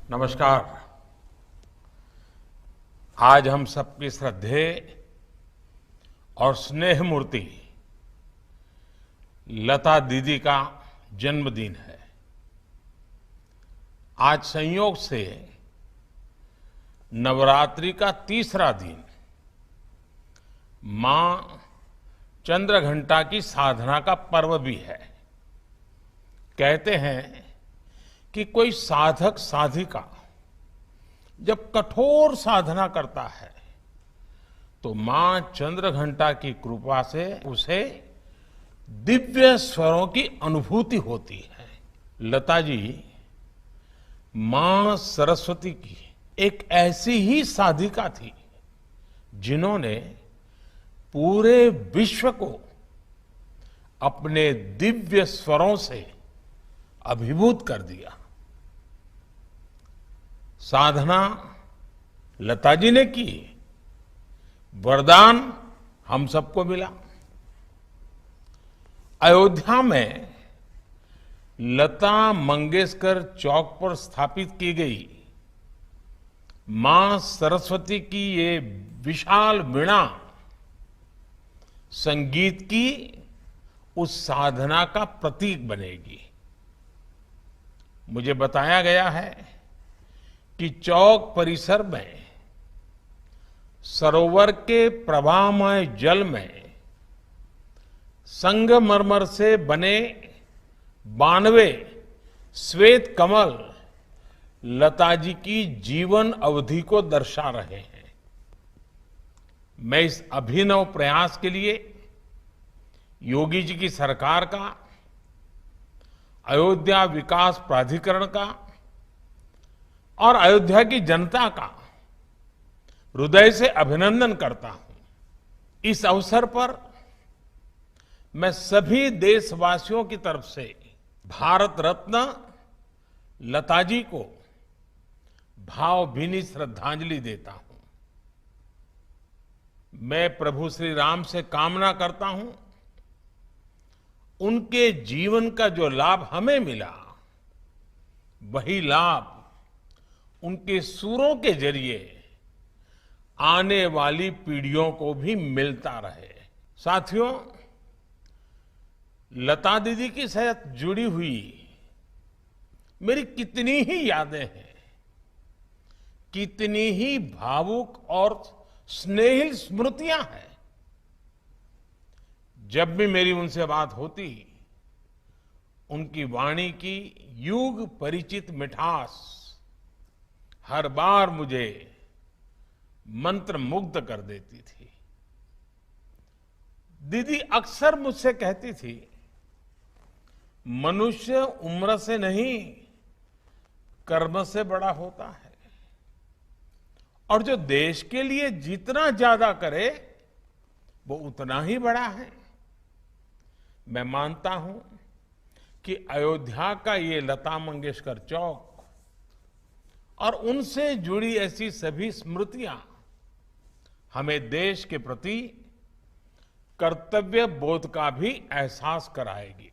नमस्कार। आज हम सबकी श्रद्धेय और स्नेह मूर्ति लता दीदी का जन्मदिन है। आज संयोग से नवरात्रि का तीसरा दिन मां चंद्रघंटा की साधना का पर्व भी है। कहते हैं कि कोई साधक साधिका जब कठोर साधना करता है तो मां चंद्रघंटा की कृपा से उसे दिव्य स्वरों की अनुभूति होती है। लता जी मां सरस्वती की एक ऐसी ही साधिका थी जिन्होंने पूरे विश्व को अपने दिव्य स्वरों से अभिभूत कर दिया। साधना लता जी ने की, वरदान हम सबको मिला। अयोध्या में लता मंगेशकर चौक पर स्थापित की गई मां सरस्वती की ये विशाल वीणा संगीत की उस साधना का प्रतीक बनेगी। मुझे बताया गया है कि चौक परिसर में सरोवर के प्रवाहमय जल में संगमरमर से बने 92 श्वेत कमल लता जी की जीवन अवधि को दर्शा रहे हैं। मैं इस अभिनव प्रयास के लिए योगी जी की सरकार का, अयोध्या विकास प्राधिकरण का और अयोध्या की जनता का हृदय से अभिनंदन करता हूं। इस अवसर पर मैं सभी देशवासियों की तरफ से भारत रत्न लता जी को भावभीनी श्रद्धांजलि देता हूं। मैं प्रभु श्री राम से कामना करता हूं उनके जीवन का जो लाभ हमें मिला वही लाभ उनके सुरों के जरिए आने वाली पीढ़ियों को भी मिलता रहे। साथियों, लता दीदी की साथ जुड़ी हुई मेरी कितनी ही यादें हैं, कितनी ही भावुक और स्नेहिल स्मृतियां हैं। जब भी मेरी उनसे बात होती, उनकी वाणी की युग परिचित मिठास हर बार मुझे मंत्र मुग्ध कर देती थी। दीदी अक्सर मुझसे कहती थी, मनुष्य उम्र से नहीं कर्म से बड़ा होता है और जो देश के लिए जितना ज्यादा करे वो उतना ही बड़ा है। मैं मानता हूं कि अयोध्या का ये लता मंगेशकर चौक और उनसे जुड़ी ऐसी सभी स्मृतियां हमें देश के प्रति कर्तव्य बोध का भी एहसास कराएगी।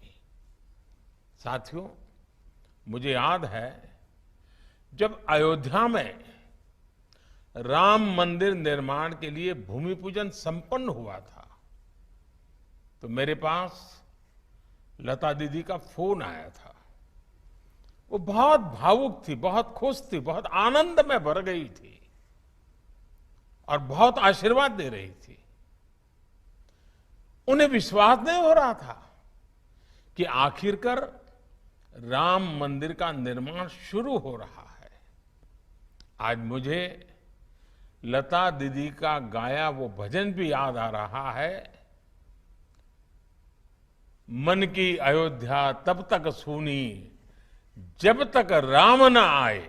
साथियों, मुझे याद है जब अयोध्या में राम मंदिर निर्माण के लिए भूमि पूजन संपन्न हुआ था तो मेरे पास लता दीदी का फोन आया था। वो बहुत भावुक थी, बहुत खुश थी, बहुत आनंद में भर गई थी और बहुत आशीर्वाद दे रही थी। उन्हें विश्वास नहीं हो रहा था कि आखिरकार राम मंदिर का निर्माण शुरू हो रहा है। आज मुझे लता दीदी का गाया वो भजन भी याद आ रहा है, मन की अयोध्या तब तक सूनी जब तक राम न आए।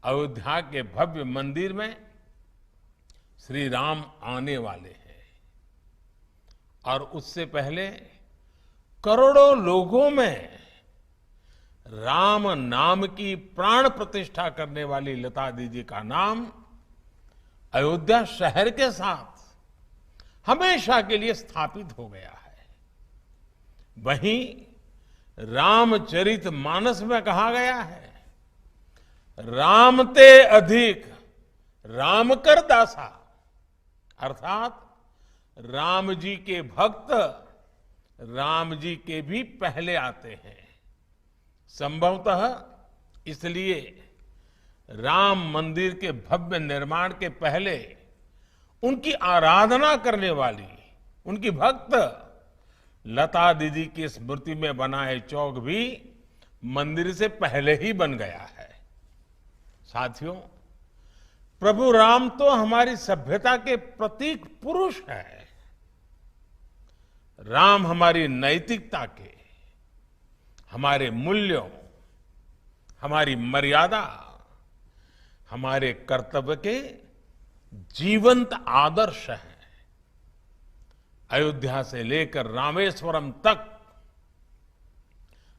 अयोध्या के भव्य मंदिर में श्री राम आने वाले हैं और उससे पहले करोड़ों लोगों में राम नाम की प्राण प्रतिष्ठा करने वाली लता दीदी का नाम अयोध्या शहर के साथ हमेशा के लिए स्थापित हो गया है। वहीं रामचरित मानस में कहा गया है, राम ते अधिक राम कर दासा, अर्थात राम जी के भक्त राम जी के भी पहले आते हैं। संभवतः इसलिए राम मंदिर के भव्य निर्माण के पहले उनकी आराधना करने वाली उनकी भक्त लता दीदी की स्मृति में बना है चौक भी मंदिर से पहले ही बन गया है। साथियों, प्रभु राम तो हमारी सभ्यता के प्रतीक पुरुष है। राम हमारी नैतिकता के, हमारे मूल्यों, हमारी मर्यादा, हमारे कर्तव्य के जीवंत आदर्श हैं। अयोध्या से लेकर रामेश्वरम तक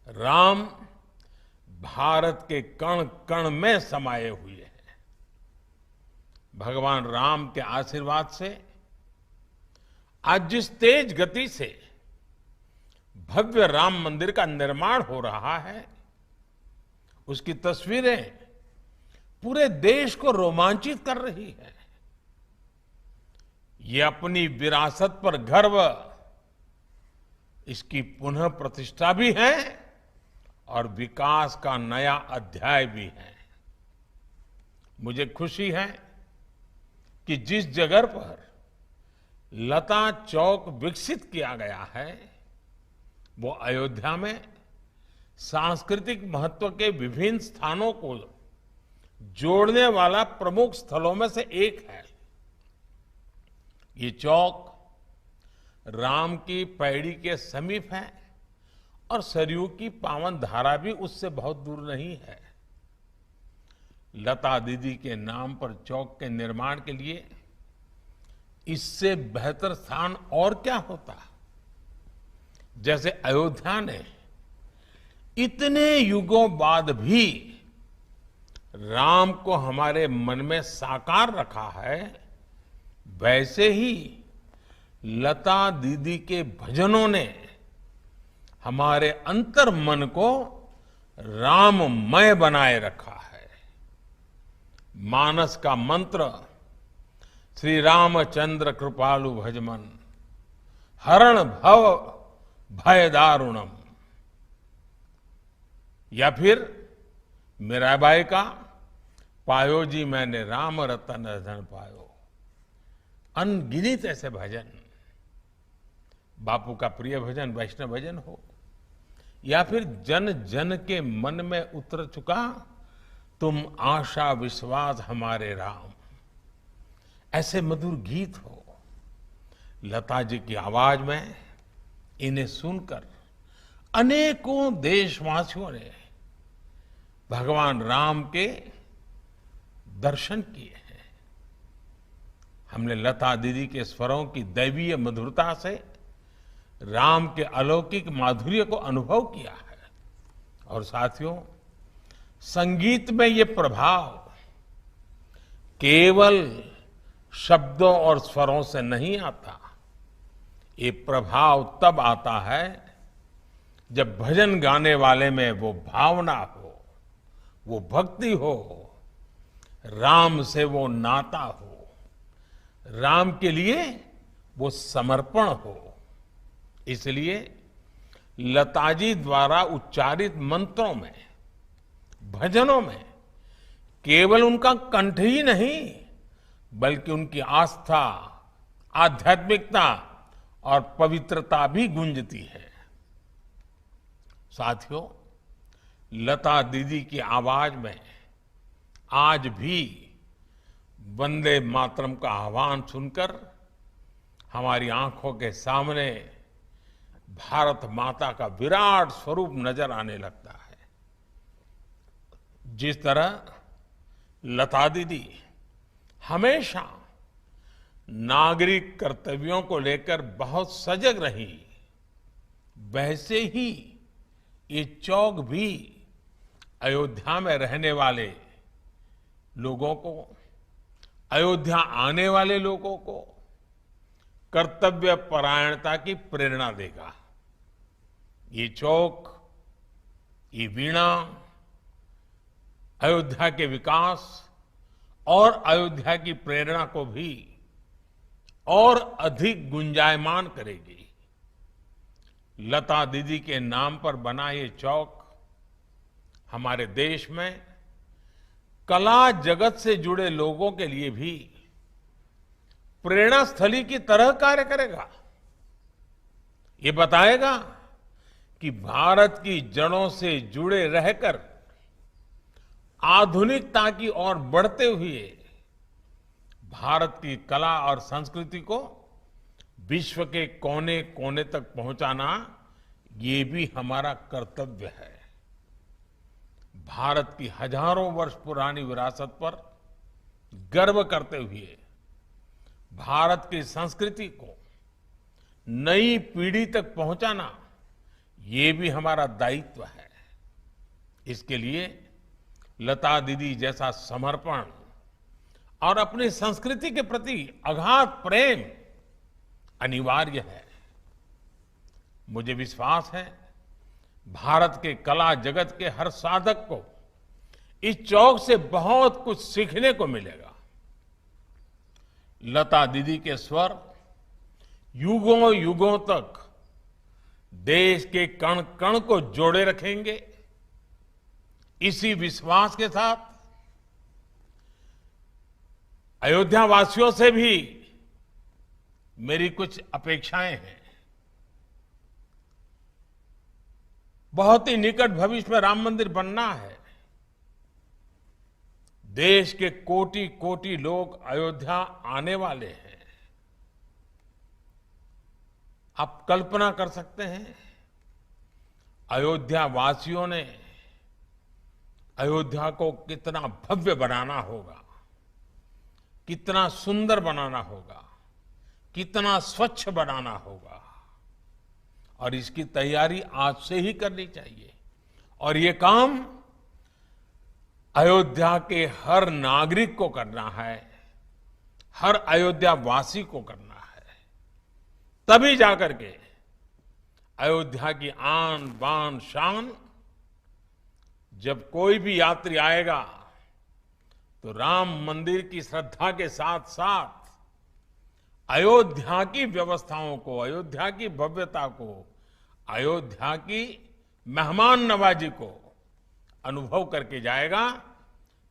राम भारत के कण कण में समाये हुए हैं। भगवान राम के आशीर्वाद से आज जिस तेज गति से भव्य राम मंदिर का निर्माण हो रहा है, उसकी तस्वीरें पूरे देश को रोमांचित कर रही है। ये अपनी विरासत पर गर्व, इसकी पुनः प्रतिष्ठा भी है और विकास का नया अध्याय भी है। मुझे खुशी है कि जिस जगह पर लता चौक विकसित किया गया है, वो अयोध्या में सांस्कृतिक महत्व के विभिन्न स्थानों को जोड़ने वाला प्रमुख स्थलों में से एक है। ये चौक राम की पैड़ी के समीप है और सरयू की पावन धारा भी उससे बहुत दूर नहीं है। लता दीदी के नाम पर चौक के निर्माण के लिए इससे बेहतर स्थान और क्या होता। जैसे अयोध्या ने इतने युगों बाद भी राम को हमारे मन में साकार रखा है, वैसे ही लता दीदी के भजनों ने हमारे अंतर मन को राममय बनाए रखा है। मानस का मंत्र श्री रामचंद्र कृपालु भजमन हरण भव भय दारुणम, या फिर मीराबाई का पायो जी मैंने राम रतन धन पायो। अनगिनत ऐसे भजन, बापू का प्रिय भजन वैष्णव भजन हो, या फिर जन जन के मन में उतर चुका तुम आशा विश्वास हमारे राम, ऐसे मधुर गीत हो। लता जी की आवाज में इन्हें सुनकर अनेकों देशवासियों ने भगवान राम के दर्शन किए हैं। हमने लता दीदी के स्वरों की दैवीय मधुरता से राम के अलौकिक माधुर्य को अनुभव किया है। और साथियों, संगीत में ये प्रभाव केवल शब्दों और स्वरों से नहीं आता। ये प्रभाव तब आता है जब भजन गाने वाले में वो भावना हो, वो भक्ति हो, राम से वो नाता हो, राम के लिए वो समर्पण हो। इसलिए लताजी द्वारा उच्चारित मंत्रों में, भजनों में केवल उनका कंठ ही नहीं, बल्कि उनकी आस्था, आध्यात्मिकता और पवित्रता भी गूंजती है। साथियों, लता दीदी की आवाज में आज भी वंदे मातरम का आह्वान सुनकर हमारी आंखों के सामने भारत माता का विराट स्वरूप नजर आने लगता है। जिस तरह लता दीदी हमेशा नागरिक कर्तव्यों को लेकर बहुत सजग रही, वैसे ही ये चौक भी अयोध्या में रहने वाले लोगों को, अयोध्या आने वाले लोगों को कर्तव्य परायणता की प्रेरणा देगा। ये चौक, ये वीणा अयोध्या के विकास और अयोध्या की प्रेरणा को भी और अधिक गुंजायमान करेगी। लता दीदी के नाम पर बना ये चौक हमारे देश में कला जगत से जुड़े लोगों के लिए भी प्रेरणा स्थली की तरह कार्य करेगा। ये बताएगा कि भारत की जड़ों से जुड़े रहकर आधुनिकता की ओर बढ़ते हुए भारत की कला और संस्कृति को विश्व के कोने कोने तक पहुंचाना ये भी हमारा कर्तव्य है। भारत की हजारों वर्ष पुरानी विरासत पर गर्व करते हुए भारत की संस्कृति को नई पीढ़ी तक पहुंचाना ये भी हमारा दायित्व है। इसके लिए लता दीदी जैसा समर्पण और अपनी संस्कृति के प्रति अगाध प्रेम अनिवार्य है। मुझे विश्वास है भारत के कला जगत के हर साधक को इस चौक से बहुत कुछ सीखने को मिलेगा। लता दीदी के स्वर युगों युगों तक देश के कण कण को जोड़े रखेंगे। इसी विश्वास के साथ अयोध्या वासियों से भी मेरी कुछ अपेक्षाएं हैं। बहुत ही निकट भविष्य में राम मंदिर बनना है। देश के कोटि कोटि लोग अयोध्या आने वाले हैं। आप कल्पना कर सकते हैं अयोध्या वासियों ने अयोध्या को कितना भव्य बनाना होगा, कितना सुंदर बनाना होगा, कितना स्वच्छ बनाना होगा और इसकी तैयारी आज से ही करनी चाहिए। और ये काम अयोध्या के हर नागरिक को करना है, हर अयोध्या वासी को करना है। तभी जाकर के अयोध्या की आन बान शान, जब कोई भी यात्री आएगा तो राम मंदिर की श्रद्धा के साथ साथ अयोध्या की व्यवस्थाओं को, अयोध्या की भव्यता को, अयोध्या की मेहमान नवाजी को अनुभव करके जाएगा।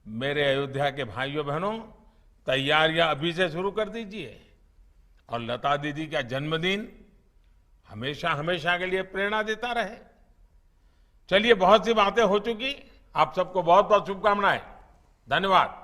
मेरे अयोध्या के भाइयों बहनों, तैयारियां अभी से शुरू कर दीजिए और लता दीदी का जन्मदिन हमेशा हमेशा के लिए प्रेरणा देता रहे। चलिए, बहुत सी बातें हो चुकी। आप सबको बहुत बहुत शुभकामनाएं। धन्यवाद।